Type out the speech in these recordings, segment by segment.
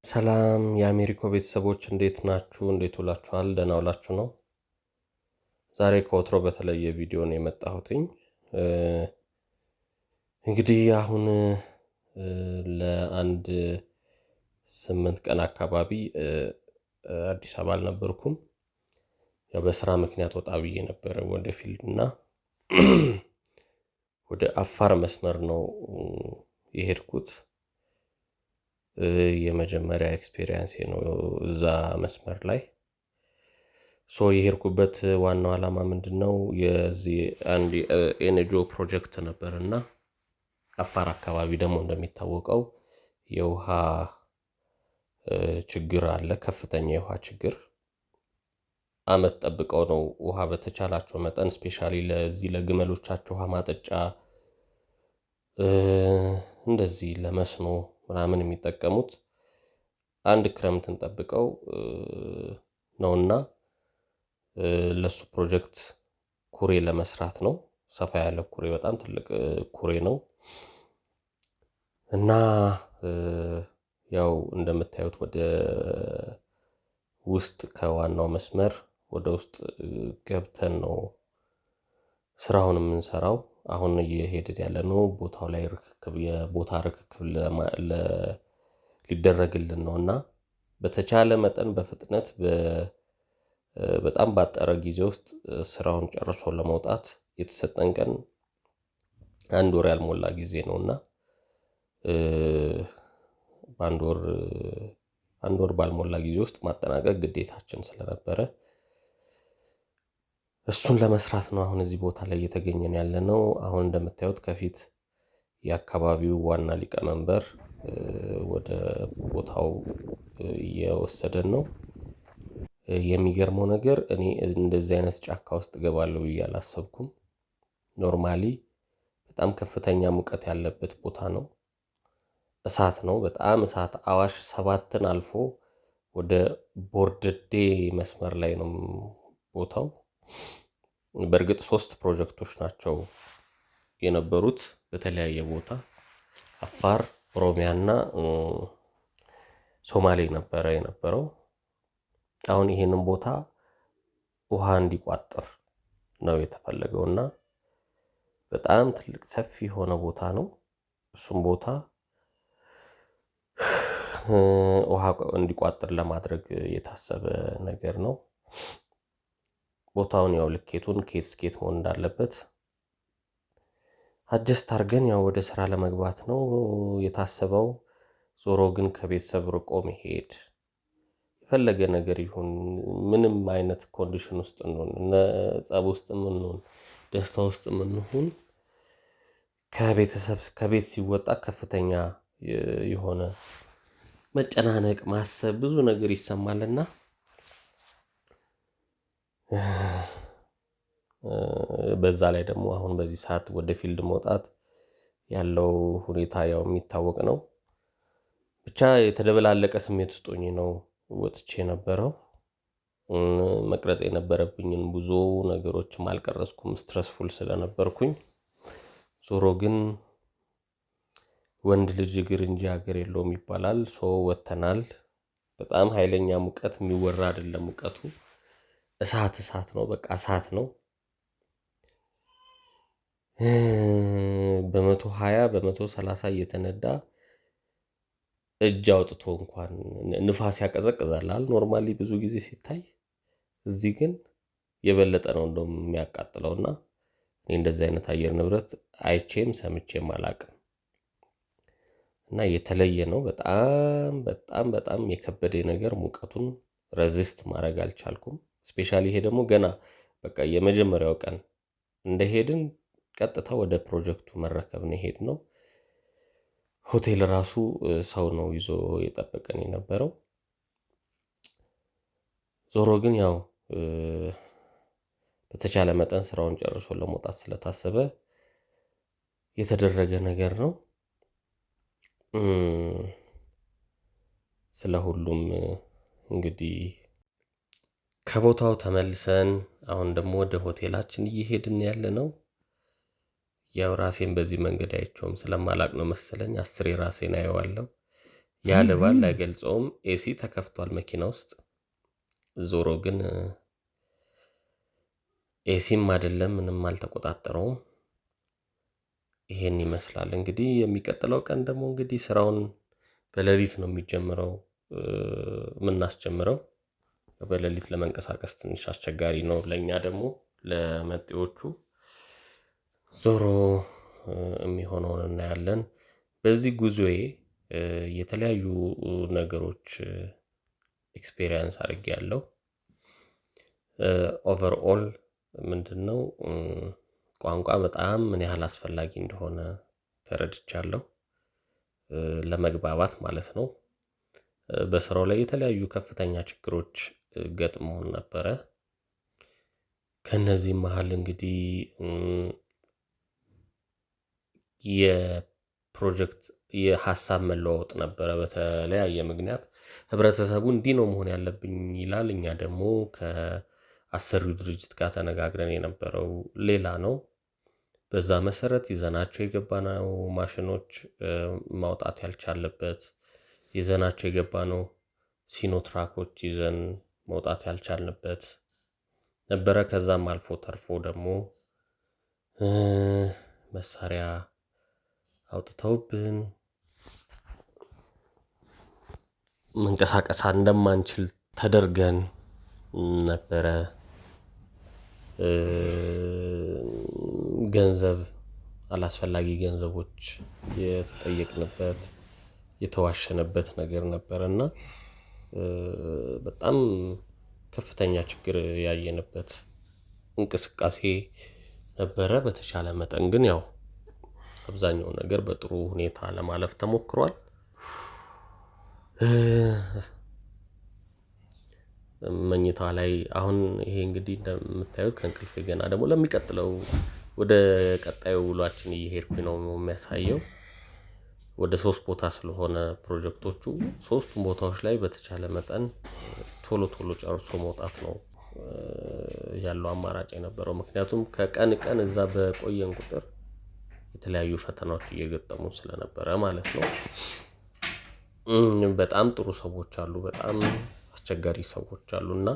ሰላም የአሜሪኮ ቤተሰቦች እንዴት ናችሁ? እንዴት ውላችኋል? ደህና ውላችሁ ነው? ዛሬ ከወትሮ በተለየ ቪዲዮ ነው የመጣሁትኝ። እንግዲህ አሁን ለአንድ 8 ቀን አካባቢ አዲስ አበባ አልነበርኩም። ያው በስራ ምክንያት ወጣ ብዬ ነበር ወደ ፊልድ እና ወደ አፋር መስመር ነው የሄድኩት። የመጀመሪያ ኤክስፒሪየንስ ነው እዛ መስመር ላይ። የሄድኩበት ዋናው ዓላማ ምንድነው? የዚህ አንድ ኤንጂኦ ፕሮጀክት ነበርና አፋር አካባቢ ደግሞ እንደሚታወቀው የውሃ ችግር አለ፣ ከፍተኛ የውሃ ችግር። አመት ጠብቀው ነው ውሃ በተቻላቸው መጠን ስፔሻሊ ለዚህ ለግመሎቻቸው ውሃ ማጠጫ እንደዚህ ለመስኖ ምናምን የሚጠቀሙት አንድ ክረምትን ጠብቀው ነውና ለሱ ፕሮጀክት ኩሬ ለመስራት ነው። ሰፋ ያለ ኩሬ፣ በጣም ትልቅ ኩሬ ነው እና ያው እንደምታዩት ወደ ውስጥ ከዋናው መስመር ወደ ውስጥ ገብተን ነው ስራውን የምንሰራው። አሁን እየሄድን ያለነው ቦታው ላይ የቦታ ርክክብ ሊደረግልን ነውና በተቻለ መጠን በፍጥነት በጣም ባጠረ ጊዜ ውስጥ ስራውን ጨርሶ ለመውጣት የተሰጠን ቀን አንድ ወር ያልሞላ ጊዜ ነውና አንድ ወር ባልሞላ ጊዜ ውስጥ ማጠናቀቅ ግዴታችን ስለነበረ እሱን ለመስራት ነው አሁን እዚህ ቦታ ላይ እየተገኘን ያለነው። አሁን እንደምታዩት ከፊት የአካባቢው ዋና ሊቀመንበር ወደ ቦታው እየወሰደን ነው። የሚገርመው ነገር እኔ እንደዚህ አይነት ጫካ ውስጥ እገባለሁ ብዬ አላሰብኩም። ኖርማሊ በጣም ከፍተኛ ሙቀት ያለበት ቦታ ነው። እሳት ነው፣ በጣም እሳት። አዋሽ 7ን አልፎ ወደ ቦርደዴ መስመር ላይ ነው ቦታው። በእርግጥ 3 ፕሮጀክቶች ናቸው የነበሩት በተለያየ ቦታ፣ አፋር፣ ኦሮሚያና ሶማሌ ነበረ የነበረው። አሁን ይሄንን ቦታ ውሃ እንዲቋጥር ነው የተፈለገውና በጣም ትልቅ ሰፊ የሆነ ቦታ ነው። እሱም ቦታ ውሃ እንዲቋጥር ለማድረግ የታሰበ ነገር ነው። ቦታውን ያው ልኬቱን ስኬት መሆን እንዳለበት አጀስት አድርገን ያው ወደ ስራ ለመግባት ነው የታሰበው። ዞሮ ግን ከቤተሰብ ርቆ መሄድ የፈለገ ነገር ይሁን፣ ምንም አይነት ኮንዲሽን ውስጥ እንሁን፣ ጸብ ውስጥ እንሁን፣ ደስታ ውስጥ እንሁን፣ ከቤት ሲወጣ ከፍተኛ የሆነ መጨናነቅ፣ ማሰብ፣ ብዙ ነገር ይሰማልና በዛ ላይ ደግሞ አሁን በዚህ ሰዓት ወደ ፊልድ መውጣት ያለው ሁኔታ ያው የሚታወቅ ነው። ብቻ የተደበላለቀ ስሜት ውስጥ ሆኜ ነው ወጥቼ ነበረው። መቅረጽ የነበረብኝን ብዙ ነገሮችም አልቀረጽኩም ስትረስፉል ስለነበርኩኝ። ዞሮ ግን ወንድ ልጅ እግር እንጂ ሀገር የለውም ይባላል። ወጥተናል። በጣም ኃይለኛ ሙቀት፣ የሚወራ አይደለም ሙቀቱ። እሳት ነው፣ በቃ እሳት ነው። በ120 በ130 እየተነዳ እጅ አውጥቶ እንኳን ንፋስ ያቀዘቅዛል ኖርማሊ ብዙ ጊዜ ሲታይ። እዚህ ግን የበለጠ ነው እንደውም የሚያቃጥለውና እኔ እንደዚህ አይነት አየር ንብረት አይቼም ሰምቼም አላቅም እና የተለየ ነው። በጣም በጣም በጣም የከበደ ነገር ሙቀቱን ረዚስት ማድረግ አልቻልኩም። ስፔሻሊ ይሄ ደግሞ ገና በቃ የመጀመሪያው ቀን እንደሄድን ቀጥታ ወደ ፕሮጀክቱ መረከብ ነው የሄድነው። ሆቴል ራሱ ሰው ነው ይዞ የጠበቀን የነበረው። ዞሮ ግን ያው በተቻለ መጠን ስራውን ጨርሶ ለመውጣት ስለታሰበ የተደረገ ነገር ነው። ስለሁሉም እንግዲህ ከቦታው ተመልሰን አሁን ደግሞ ወደ ሆቴላችን እየሄድን ያለነው ያው ራሴን በዚህ መንገድ አይቼውም ስለማላቅ ነው መሰለኝ 10 ራሴን አየዋለሁ። ያለ ባል አይገልጸውም። ኤሲ ተከፍቷል መኪና ውስጥ። ዞሮ ግን ኤሲም አይደለም ምንም አልተቆጣጠረውም። ይሄን ይመስላል እንግዲህ የሚቀጥለው ቀን ደግሞ እንግዲህ ስራውን በሌሊት ነው የሚጀምረው የምናስጀምረው። በሌሊት ለመንቀሳቀስ ትንሽ አስቸጋሪ ነው ለኛ ደግሞ ለመጤዎቹ። ዞሮ የሚሆነውን እናያለን። በዚህ ጉዞዬ የተለያዩ ነገሮች ኤክስፒሪየንስ አድርጌያለሁ። ኦቨርኦል ምንድነው ቋንቋ በጣም ምን ያህል አስፈላጊ እንደሆነ ተረድቻለሁ። ለመግባባት ማለት ነው። በስራው ላይ የተለያዩ ከፍተኛ ችግሮች ገጥመውን ነበረ። ከነዚህም መሃል እንግዲህ የፕሮጀክት የሀሳብ መለዋወጥ ነበረ። በተለያየ ምክንያት ህብረተሰቡ እንዲህ ነው መሆን ያለብኝ ይላል። እኛ ደግሞ ከአሰሪው ድርጅት ጋር ተነጋግረን የነበረው ሌላ ነው። በዛ መሰረት ይዘናቸው የገባነው ማሽኖች ማውጣት ያልቻለበት፣ ይዘናቸው የገባነው ሲኖትራኮች ይዘን መውጣት ያልቻልንበት ነበረ። ከዛም አልፎ ተርፎ ደግሞ መሳሪያ አውጥተውብን መንቀሳቀስ እንደማንችል ተደርገን ነበረ። ገንዘብ አላስፈላጊ ገንዘቦች የተጠየቅንበት የተዋሸንበት ነገር ነበርና በጣም ከፍተኛ ችግር ያየንበት እንቅስቃሴ ነበረ። በተቻለ መጠን ግን ያው አብዛኛው ነገር በጥሩ ሁኔታ ለማለፍ ተሞክሯል። መኝታ ላይ አሁን ይሄ እንግዲህ እንደምታዩት ከእንቅልፌ ገና ደግሞ ለሚቀጥለው ወደ ቀጣዩ ውሏችን እየሄድኩኝ ነው የሚያሳየው። ወደ 3 ቦታ ስለሆነ ፕሮጀክቶቹ 3ቱም ቦታዎች ላይ በተቻለ መጠን ቶሎ ጨርሶ መውጣት ነው ያለው አማራጭ የነበረው። ምክንያቱም ከቀን ቀን እዛ በቆየን ቁጥር የተለያዩ ፈተናዎች እየገጠሙ ስለነበረ ማለት ነው። በጣም ጥሩ ሰዎች አሉ፣ በጣም አስቸጋሪ ሰዎች አሉና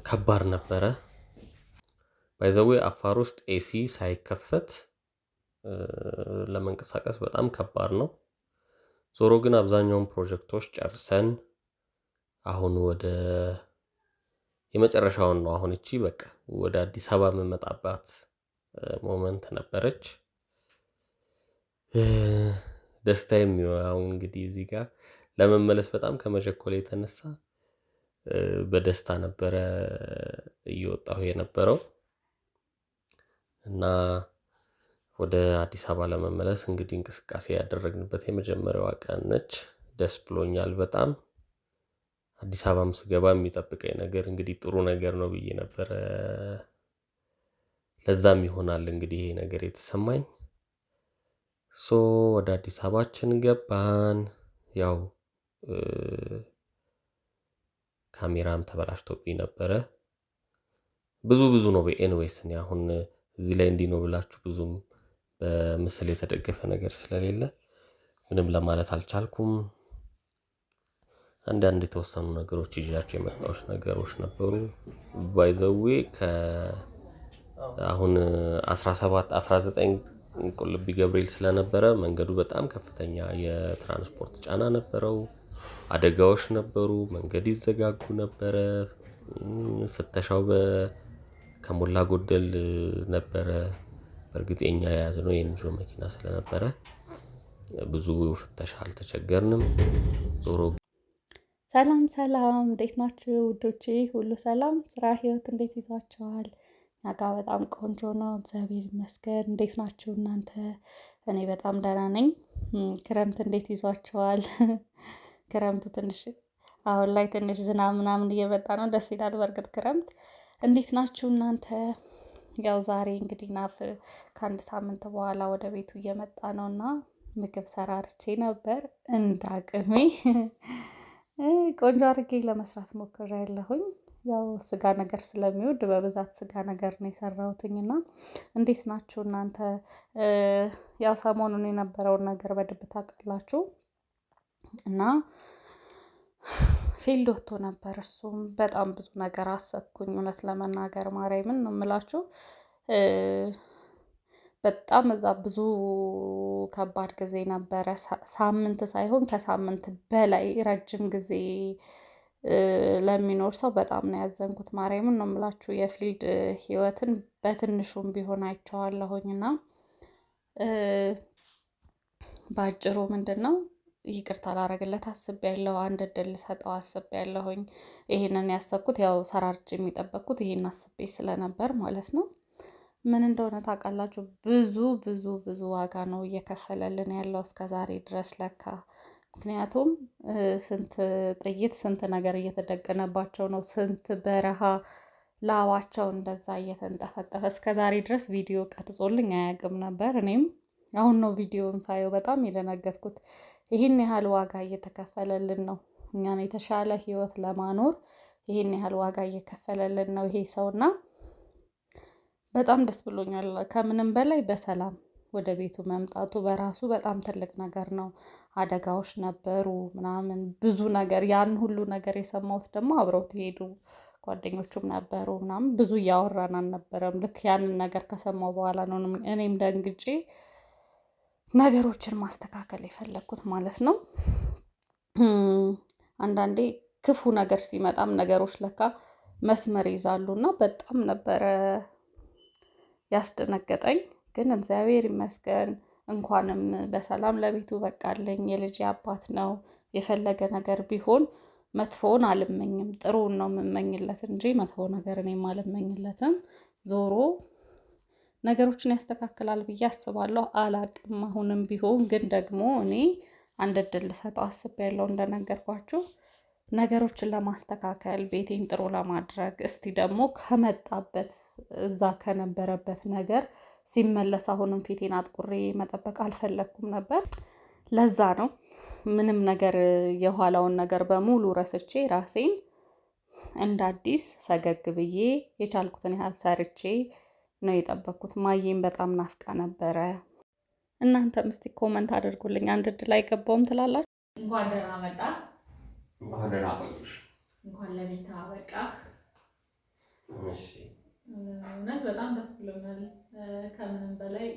ከባድ ነበረ። ባይ ዘ ዌይ አፋር ውስጥ ኤሲ ሳይከፈት ለመንቀሳቀስ በጣም ከባድ ነው። ዞሮ ግን አብዛኛውን ፕሮጀክቶች ጨርሰን አሁን ወደ የመጨረሻውን ነው አሁን እቺ በቃ ወደ አዲስ አበባ የምመጣባት ሞመንት ነበረች። ደስታዬም ያው እንግዲህ እዚህ ጋር ለመመለስ በጣም ከመቸኮሌ የተነሳ በደስታ ነበረ እየወጣሁ የነበረው። እና ወደ አዲስ አበባ ለመመለስ እንግዲህ እንቅስቃሴ ያደረግንበት የመጀመሪያዋ ቀን ነች። ደስ ብሎኛል በጣም። አዲስ አበባም ስገባ የሚጠብቀኝ ነገር እንግዲህ ጥሩ ነገር ነው ብዬ ነበረ። ለዛም ይሆናል እንግዲህ ይሄ ነገር የተሰማኝ። ወደ አዲስ አበባችን ገባን። ያው ካሜራም ተበላሽቶብኝ ነበረ። ብዙ ነው ኤኒዌይስ እኔ አሁን እዚህ ላይ እንዲህ ነው ብላችሁ ብዙም በምስል የተደገፈ ነገር ስለሌለ ምንም ለማለት አልቻልኩም። አንዳንድ የተወሰኑ ነገሮች ይዣቸው የመጣሁት ነገሮች ነበሩ። ባይ ዘ ዌይ አሁን 17 19 ቁልቢ ገብርኤል ስለነበረ መንገዱ በጣም ከፍተኛ የትራንስፖርት ጫና ነበረው። አደጋዎች ነበሩ፣ መንገድ ይዘጋጉ ነበረ። ፍተሻው ከሞላ ጎደል ነበረ። በእርግጥ የኛ የያዝነው የንጆ መኪና ስለነበረ ብዙ ፍተሻ አልተቸገርንም። ዞሮ ሰላም ሰላም፣ እንዴት ናችሁ ውዶቼ? ሁሉ ሰላም፣ ስራ፣ ህይወት እንዴት ይዟችኋል? እኛ ጋ በጣም ቆንጆ ነው፣ እግዚአብሔር ይመስገን። እንዴት ናችሁ እናንተ? እኔ በጣም ደህና ነኝ። ክረምት እንዴት ይዟችኋል? ክረምቱ ትንሽ አሁን ላይ ትንሽ ዝናብ ምናምን እየመጣ ነው፣ ደስ ይላል። በእርግጥ ክረምት እንዴት ናችሁ እናንተ? ያው ዛሬ እንግዲህ ናፍ ከአንድ ሳምንት በኋላ ወደ ቤቱ እየመጣ ነውና ምግብ ሰራርቼ ነበር እንዳቅሜ ቆንጆ አድርጌ ለመስራት ሞክሬያለሁኝ። ያው ስጋ ነገር ስለሚወድ በብዛት ስጋ ነገር ነው የሰራሁትኝ እና እንዴት ናችሁ እናንተ? ያው ሰሞኑን የነበረውን ነገር በደንብ ታውቃላችሁ እና ፊልድ ወጥቶ ነበር። እሱም በጣም ብዙ ነገር አሰብኩኝ እውነት ለመናገር ማርያምን ነው የምላችሁ። በጣም እዛ ብዙ ከባድ ጊዜ ነበረ። ሳምንት ሳይሆን ከሳምንት በላይ ረጅም ጊዜ ለሚኖር ሰው በጣም ነው ያዘንኩት። ማርያምን ነው የምላችሁ። የፊልድ ህይወትን በትንሹም ቢሆን አይቼዋለሁኝ እና በአጭሩ ምንድነው ይቅርታ ላደርግለት አስቤያለሁ። አንድ እድል ልሰጠው አስቤያለሁኝ። ይሄንን ያሰብኩት ያው ሰራርቼ የሚጠበቅኩት ይሄን አስቤ ስለነበር ማለት ነው። ምን እንደሆነ ታውቃላችሁ? ብዙ ብዙ ብዙ ዋጋ ነው እየከፈለልን ያለው እስከዛሬ ድረስ ለካ። ምክንያቱም ስንት ጥይት ስንት ነገር እየተደቀነባቸው ነው። ስንት በረሃ ላባቸው እንደዛ እየተንጠፈጠፈ እስከዛሬ ድረስ ቪዲዮ ቀርጾልኝ አያውቅም ነበር። እኔም አሁን ነው ቪዲዮውን ሳየው በጣም የደነገጥኩት። ይህን ያህል ዋጋ እየተከፈለልን ነው እኛን የተሻለ ህይወት ለማኖር ይህን ያህል ዋጋ እየከፈለልን ነው ይሄ ሰውና በጣም ደስ ብሎኛል። ከምንም በላይ በሰላም ወደ ቤቱ መምጣቱ በራሱ በጣም ትልቅ ነገር ነው። አደጋዎች ነበሩ ምናምን ብዙ ነገር ያን ሁሉ ነገር የሰማሁት ደግሞ አብረውት ሄዱ ጓደኞቹም ነበሩ ምናምን ብዙ እያወራን አልነበረም። ልክ ያንን ነገር ከሰማሁ በኋላ ነው እኔም ደንግጬ ነገሮችን ማስተካከል የፈለኩት ማለት ነው። አንዳንዴ ክፉ ነገር ሲመጣም ነገሮች ለካ መስመር ይይዛሉ እና በጣም ነበረ ያስደነገጠኝ። ግን እግዚአብሔር ይመስገን እንኳንም በሰላም ለቤቱ በቃልኝ። የልጄ አባት ነው። የፈለገ ነገር ቢሆን መጥፎውን አልመኝም፣ ጥሩውን ነው የምመኝለት እንጂ መጥፎ ነገር እኔም አልመኝለትም። ዞሮ ነገሮችን ያስተካክላል ብዬ አስባለሁ። አላቅም አሁንም ቢሆን ግን ደግሞ እኔ አንድ እድል ልሰጠው አስቤያለሁ እንደነገርኳችሁ ነገሮችን ለማስተካከል ቤቴን ጥሩ ለማድረግ። እስቲ ደግሞ ከመጣበት እዛ ከነበረበት ነገር ሲመለስ አሁንም ፊቴን አጥቁሬ መጠበቅ አልፈለኩም ነበር። ለዛ ነው ምንም ነገር የኋላውን ነገር በሙሉ ረስቼ ራሴን እንደ አዲስ ፈገግ ብዬ የቻልኩትን ያህል ሰርቼ ነው የጠበቅኩት። ማዬም በጣም ናፍቃ ነበረ። እናንተም እስቲ ኮመንት አድርጉልኝ። አንድ እድል አይገባውም ትላላችሁ? እንኳን ደህና መጣ። እንኳን ደህና ቆየሽ። እንኳን ለቤት አበቃ። እሺ እውነት በጣም ደስ ብሎኛል። ከምንም በላይ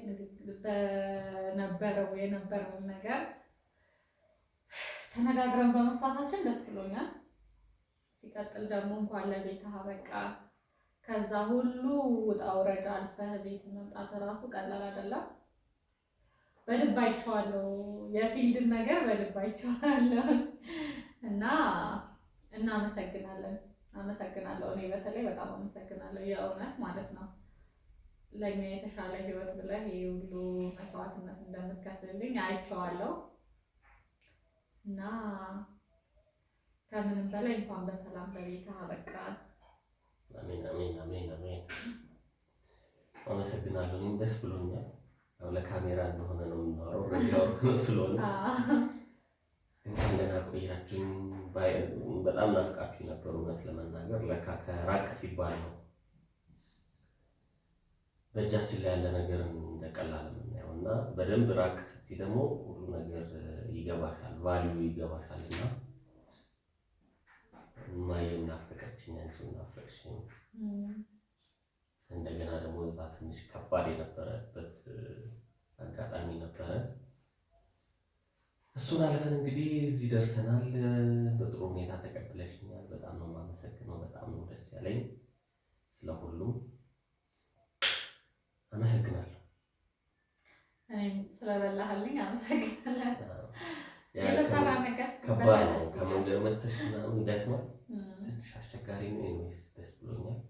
የነበረውን ነገር ተነጋግረን በመፍታታችን ደስ ብሎኛል። ሲቀጥል ደግሞ እንኳን ለቤት አበቃ። ከዛ ሁሉ ውጣ ውረድ አልፈህ ቤት መምጣት እራሱ ቀላል አይደለም። በልብ አይቼዋለሁ፣ የፊልድን ነገር በልብ አይቼዋለሁ እና እናመሰግናለን። አመሰግናለሁ። እኔ በተለይ በጣም አመሰግናለሁ የእውነት ማለት ነው። ለእኛ የተሻለ ህይወት ብለህ ይሄ ሁሉ መስዋዕትነት እንደምትከፍልልኝ አይቼዋለሁ እና ከምንም በላይ እንኳን በሰላም በቤት አበቃ። አሜን አሜን አሜን አሜን። አመሰግናለሁ። እኔም ደስ ብሎኛል። ያው ለካሜራ እንደሆነ ነው የምናወራው ረጃው ነው ስለሆነ እንኳን ደህና ቆያችሁኝ። በጣም ናፍቃችሁኝ ነበር እውነት ለመናገር። ለካ ከራቅ ሲባል ነው በእጃችን ላይ ያለ ነገር እንደቀላል የምናየው እና በደንብ ራቅ ስትይ ደግሞ ሁሉ ነገር ይገባሻል፣ ቫልዩ ይገባሻል እና ማየም ናፈቀችኝ፣ አንቺም ናፈቅሽኝ። እንደገና ደግሞ እዛ ትንሽ ከባድ የነበረበት አጋጣሚ ነበረ። እሱን አልፈን እንግዲህ እዚህ ደርሰናል። በጥሩ ሁኔታ ተቀብለሽኛል። በጣም ነው የማመሰግነው። በጣም ነው ደስ ያለኝ። ስለሁሉም አመሰግናለሁ። እኔም ስለበላህልኝ አመሰግናለሁ። የተሰራ ነገር ከባድ ነው። ከመንገድ መተሽ ምናምን ይደክማል። ትንሽ አስቸጋሪ ነው። ኤኒዌይስ ደስ ብሎኛል።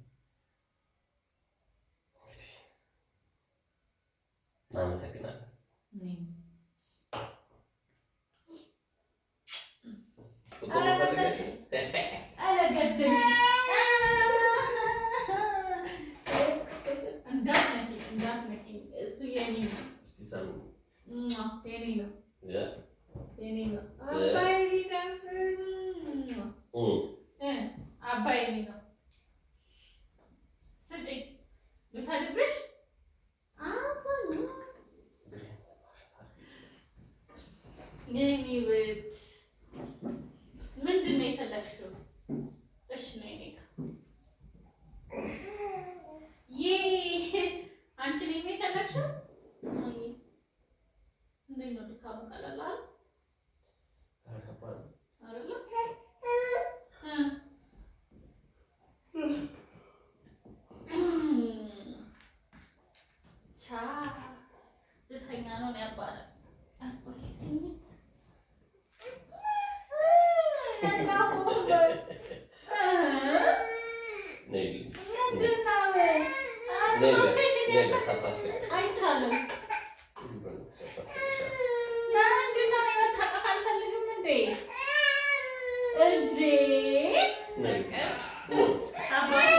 አመሰግናለሁ። የፈለግሽው? እሺ ነይ እኔ ጋር። ይሄ አንቺ ነኝ የፈለግሽው? እንዴት ነው ድካሙ? ቀለል አለ አይደለ? ቻ ልተኛ ነው ያባለ አይቻልም። ለምንድን ነው መታቀፍ አልፈልግም እንዴ? እንዴ አባቴ